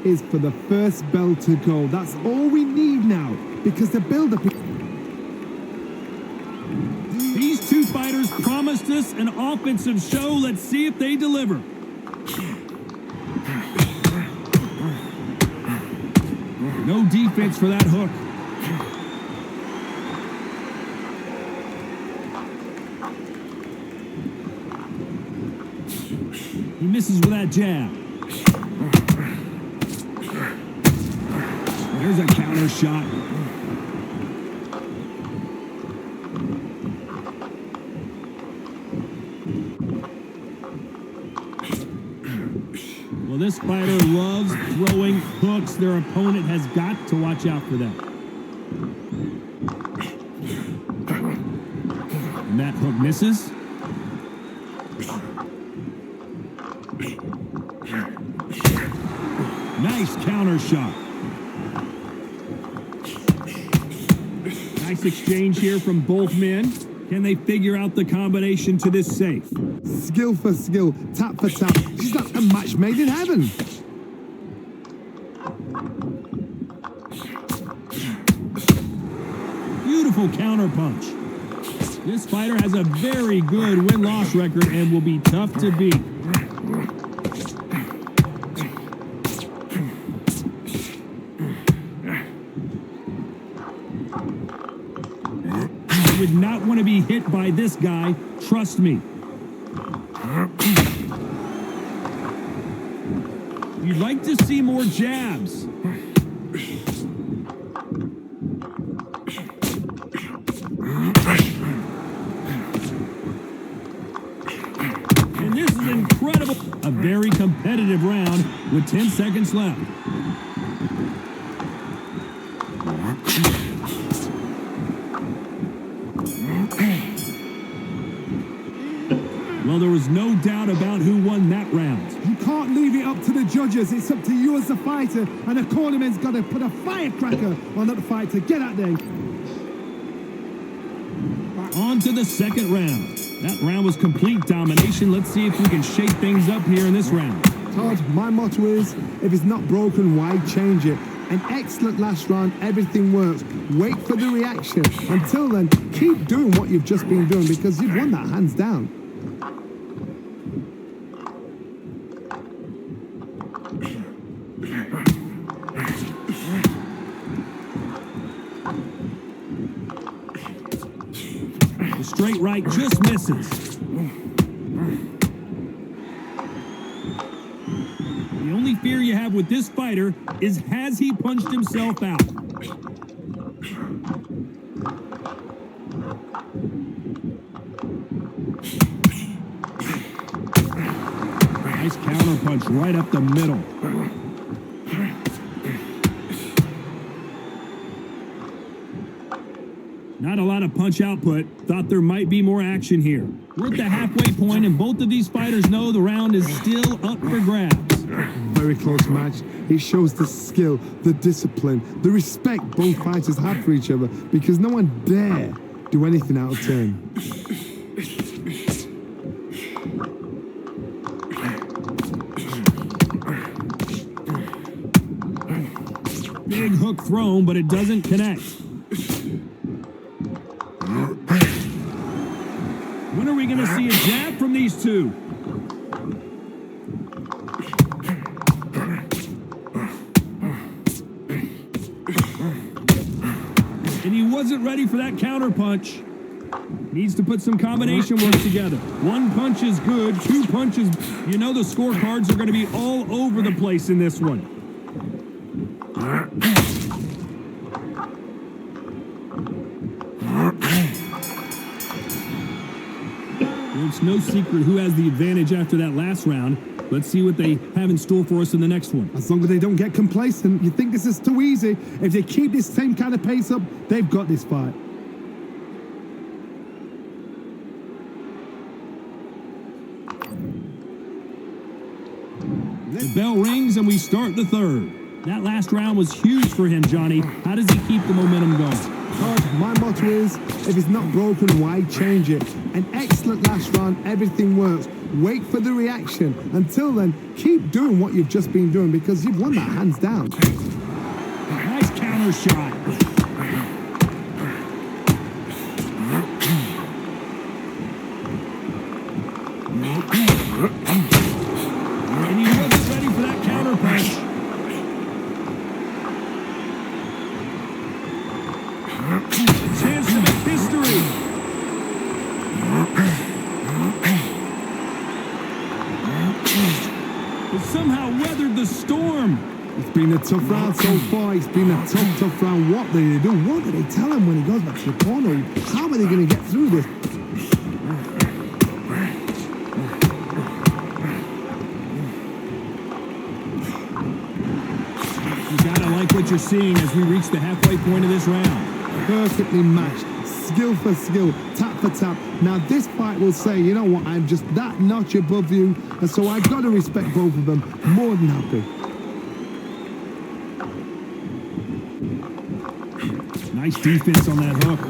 is for the first bell to go. That's all we need now, because the build-up... These two fighters promised us an offensive show. Let's see if they deliver. No defense for that hook. He misses with that jab. There's a counter shot. Well, this fighter loves throwing hooks. Their opponent has got to watch out for that. And that hook misses. Nice counter shot. Nice exchange here from both men. Can they figure out the combination to this safe? Skill for skill, tap for tap. She's like a match made in heaven. Beautiful counter punch. This fighter has a very good win-loss record and will be tough to beat. You would not want to be hit by this guy, trust me. You'd like to see more jabs. And this is incredible. A very competitive round with 10 seconds left. Well, there was no doubt about who won that round. You can't leave it up to the judges. It's up to you as the fighter, and the cornerman's got to put a firecracker on that fighter. Get out there. On to the second round. That round was complete domination. Let's see if we can shake things up here in this round. Todd, my motto is, if it's not broken, why change it? An excellent last round, everything works. Wait for the reaction. Until then, keep doing what you've just been doing, because you've won that hands down. The straight right just misses. The only fear you have with this fighter is, has he punched himself out? Nice counter punch right up the middle. Not a lot of punch output. Thought there might be more action here. We're at the halfway point, and both of these fighters know the round is still up for grabs. Very close match. It shows the skill, the discipline, the respect both fighters have for each other, because no one dare do anything out of turn. Big hook thrown, but it doesn't connect. When are we going to see a jab from these two? And he wasn't ready for that counter punch. Needs to put some combination work together. One punch is good, two punches. You know the scorecards are going to be all over the place in this one. It's no secret who has the advantage after that last round. Let's see what they have in store for us in the next one. As long as they don't get complacent, you think this is too easy. If they keep this same kind of pace up, they've got this fight. The bell rings and we start the third. That last round was huge for him, Johnny. How does he keep the momentum going? Todd, my motto is, if it's not broken, why change it? An excellent last round, everything works. wait for the reaction. Until then, keep doing what you've just been doing because you've won that hands down. Nice counter shot. And he wasn't ready for that counter punch. Chance to make history. But somehow weathered the storm. It's been a tough round so far. It's been a tough round. What do they do? What do they tell him when he goes back to the corner? How are they going to get through this? You gotta like what you're seeing as we reach the halfway point of this round. Perfectly matched, skill for skill, tap for tap. Now this fight will say, you know what, I'm just that notch above you, and so I gotta respect both of them. More than happy. Nice defense on that hook.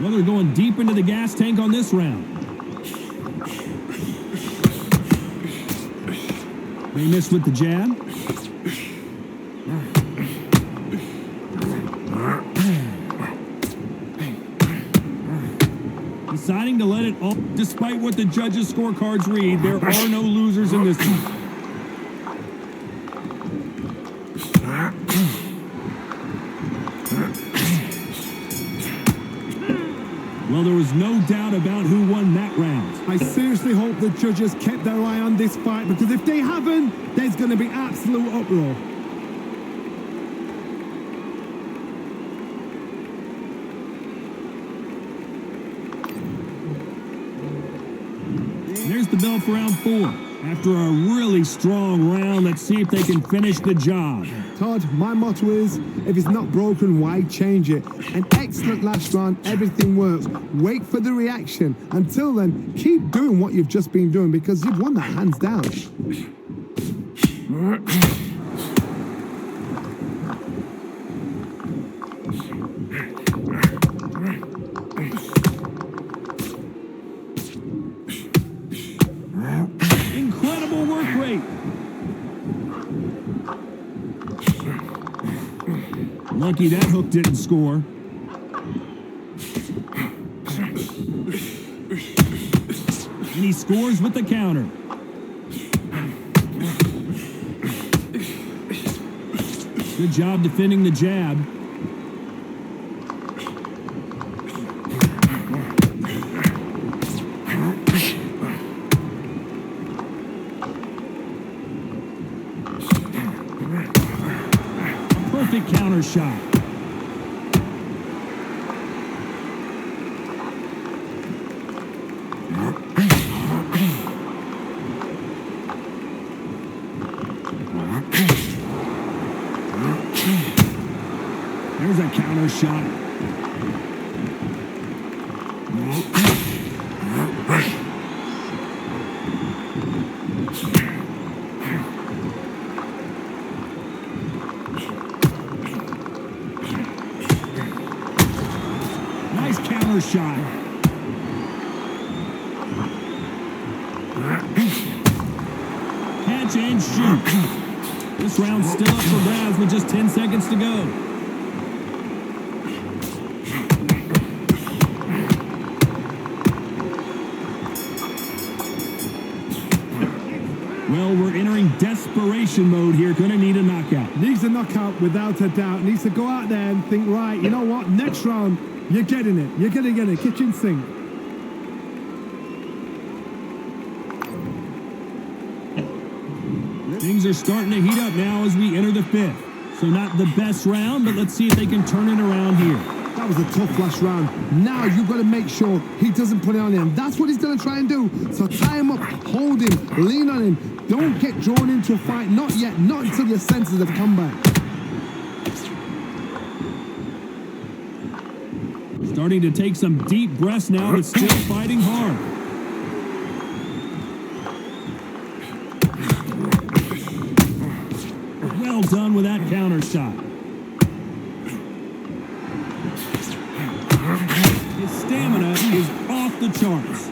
Well, they're going deep into the gas tank on this round. They missed with the jab. Deciding to let it all, despite what the judges' scorecards read, there are no losers in this one. Well, there was no doubt about who won that round. I seriously hope the judges kept their eye on this fight, because if they haven't, there's going to be absolute uproar. There's the bell for round 4. After a really strong round, let's see if they can finish the job. Todd, my motto is, if it's not broken, why change it? An excellent last round, everything works. Wait for the reaction. Until then, keep doing what you've just been doing because you've won that hands down. Incredible work rate. Lucky that hook didn't score. And he scores with the counter. Good job defending the jab. Perfect counter shot. There's a counter shot. Nice counter shot. Catch and shoot. This round's still up for grabs with just 10 seconds to go. Well, we're entering desperation mode here. Gonna need a knockout. Needs a knockout without a doubt. Needs to go out there and think, right, you know what, next round, you're getting it. You're going to get it. Kitchen sink. Things are starting to heat up now as we enter the 5th. So not the best round, but let's see if they can turn it around here. That was a tough last round. Now you've got to make sure he doesn't put it on him. That's what he's going to try and do. So tie him up, hold him, lean on him. Don't get drawn into a fight. Not yet. Not until your senses have come back. Starting to take some deep breaths now, but still fighting hard. Well done with that counter shot. His stamina is off the charts.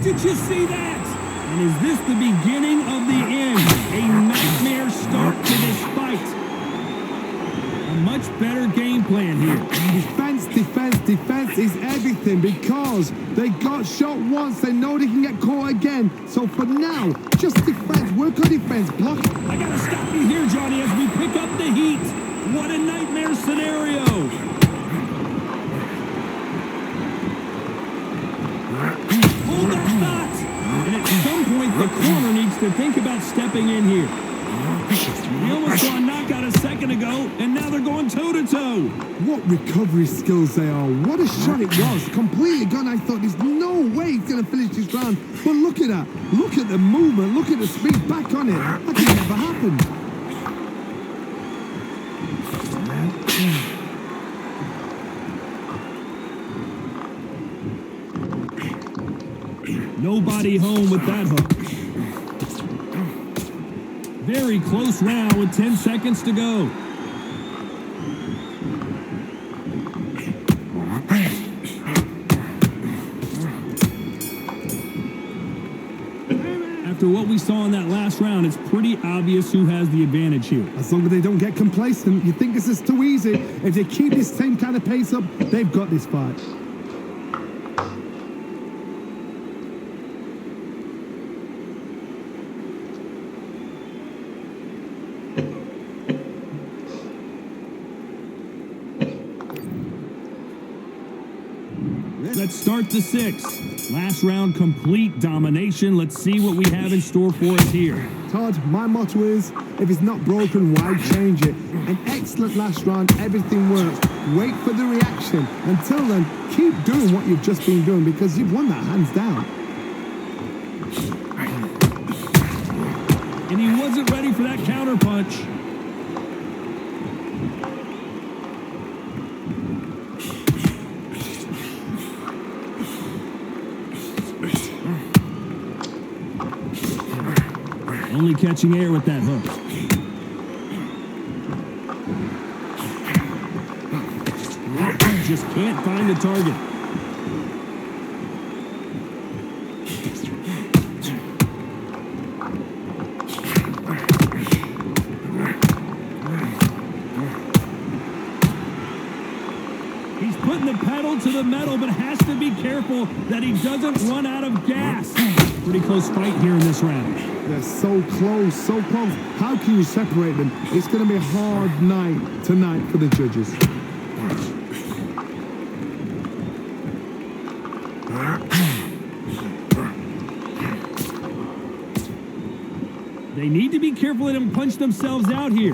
Did you see that? And is this the beginning of the end? A nightmare start to this fight. A much better game plan here. Defense, defense, defense is everything because they got shot once. They know they can get caught again. So for now, just defense. Work on defense. Block. I gotta stop you here, Johnny, as we pick up the heat. What a nightmare scenario. Hold that thought. And at some point, the corner needs to think about stepping in here. We almost saw a knockout a second ago, and now they're going toe-to-toe. What recovery skills they are. What a shot it was. Completely gone. I thought there's no way he's going to finish this round. But look at that. Look at the movement. Look at the speed. Back on it. That could never happen. Nobody home with that hook. Very close round with 10 seconds to go. After what we saw in that last round, it's pretty obvious who has the advantage here. As long as they don't get complacent, you think this is too easy. If they keep this same kind of pace up, they've got this fight. Let's start the sixth. Last round, complete domination. Let's see what we have in store for us here. Todd, my motto is, if it's not broken, why change it? An excellent last round, everything works. Wait for the reaction. Until then, keep doing what you've just been doing because you've won that hands down. And he wasn't ready for that counter punch. Only catching air with that hook. Just can't find the target. He's putting the pedal to the metal, but has to be careful that he doesn't run out of gas. Pretty close fight here in this round. They're so close, so close. How can you separate them? It's going to be a hard night tonight for the judges. They need to be careful they don't punch themselves out here.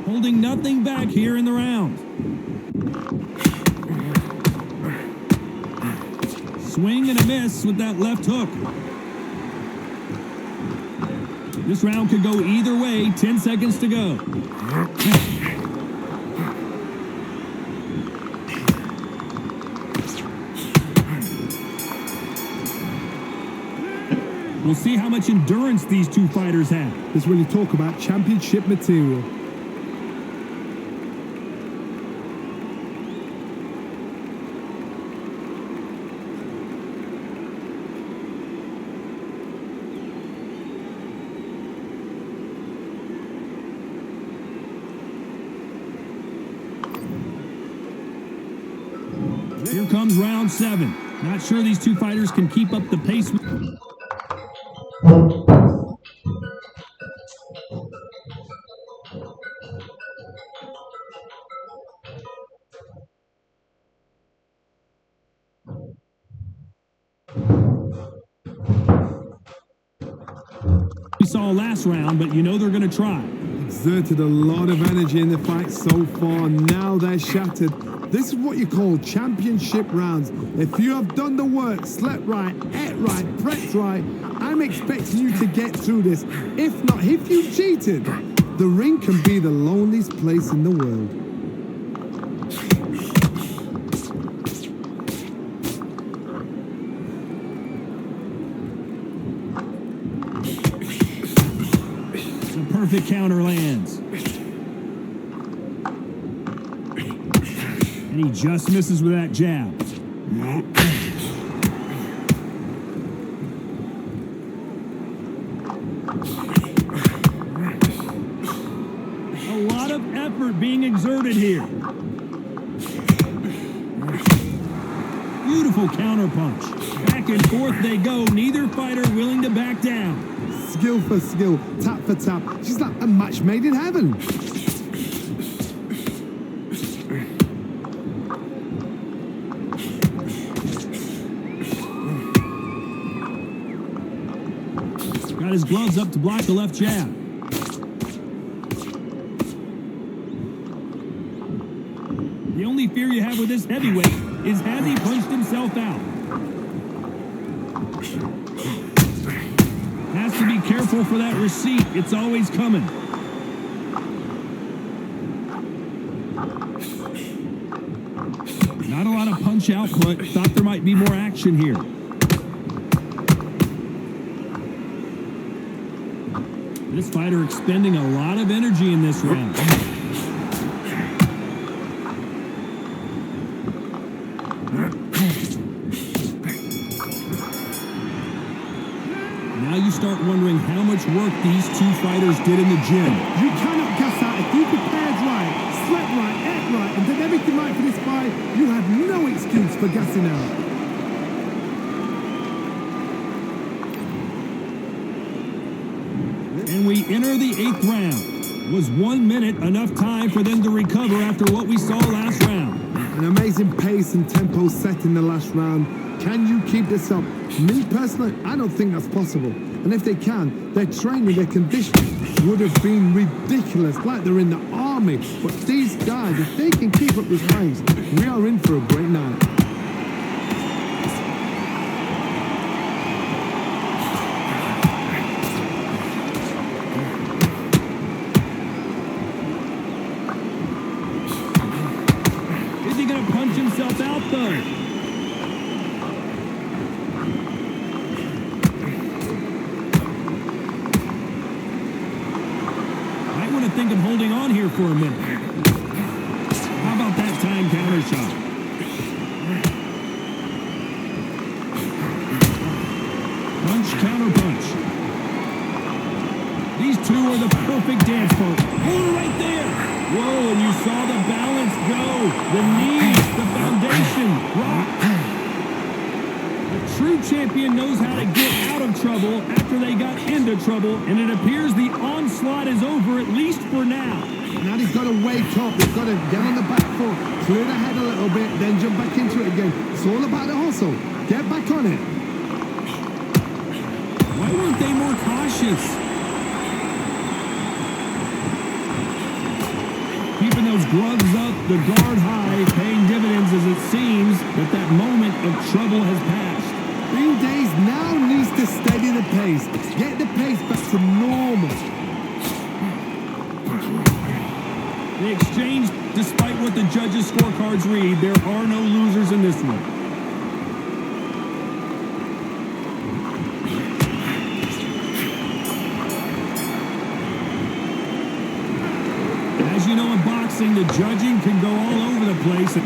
Holding nothing back here in the round. Swing and a miss with that left hook. This round could go either way. 10 seconds to go. We'll see how much endurance these two fighters have. This is when you talk about championship material. Here comes round 7. Not sure these two fighters can keep up the pace. We saw last round, but you know they're going to try. Exerted a lot of energy in the fight so far. Now they're shattered. This is what you call championship rounds. If you have done the work, slept right, ate right, prepped right, I'm expecting you to get through this. If not, if you cheated, the ring can be the loneliest place in the world. The perfect counter lands. And he just misses with that jab. A lot of effort being exerted here. Beautiful counter punch. Back and forth they go, neither fighter willing to back down. Skill for skill, tap for tap. She's like a match made in heaven. Got his gloves up to block the left jab. The only fear you have with this heavyweight is has he punched himself out? Has to be careful for that receipt. It's always coming. Not a lot of punch output. Thought there might be more action here. This fighter expending a lot of energy in this round. Now you start wondering how much work these two fighters did in the gym. You cannot gas out. If you prepared right, slept right, ate right, and did everything right for this fight, you have no excuse for gassing out. And we enter the 8th round. Was 1 minute enough time for them to recover after what we saw last round? An amazing pace and tempo set in the last round. Can you keep this up? Me personally, I don't think that's possible. And if they can, their training, their conditioning would have been ridiculous, like they're in the army. But these guys, if they can keep up this pace, we are in for a great night. Is he going to punch himself out, though? Think of holding on here for a minute. How about that time counter shot? Punch, counter punch. These two are the perfect dance partner. Hold it right there. Whoa, and you saw the balance go. The knees, the foundation, rock. The true champion knows how to get out of trouble after they got into trouble, and it appears the onslaught is over, at least for now. Now he's got to wake up, he's got to get on the back foot, clear the head a little bit, then jump back into it again. It's all about the hustle. Get back on it. Why weren't they more cautious? Keeping those gloves up, the guard high, paying dividends as it seems that moment of trouble has passed. Green Days now needs to steady the pace. Get the pace back to normal. The exchange, despite what the judges' scorecards read, there are no losers in this one. As you know, in boxing, the judging can go all over the place.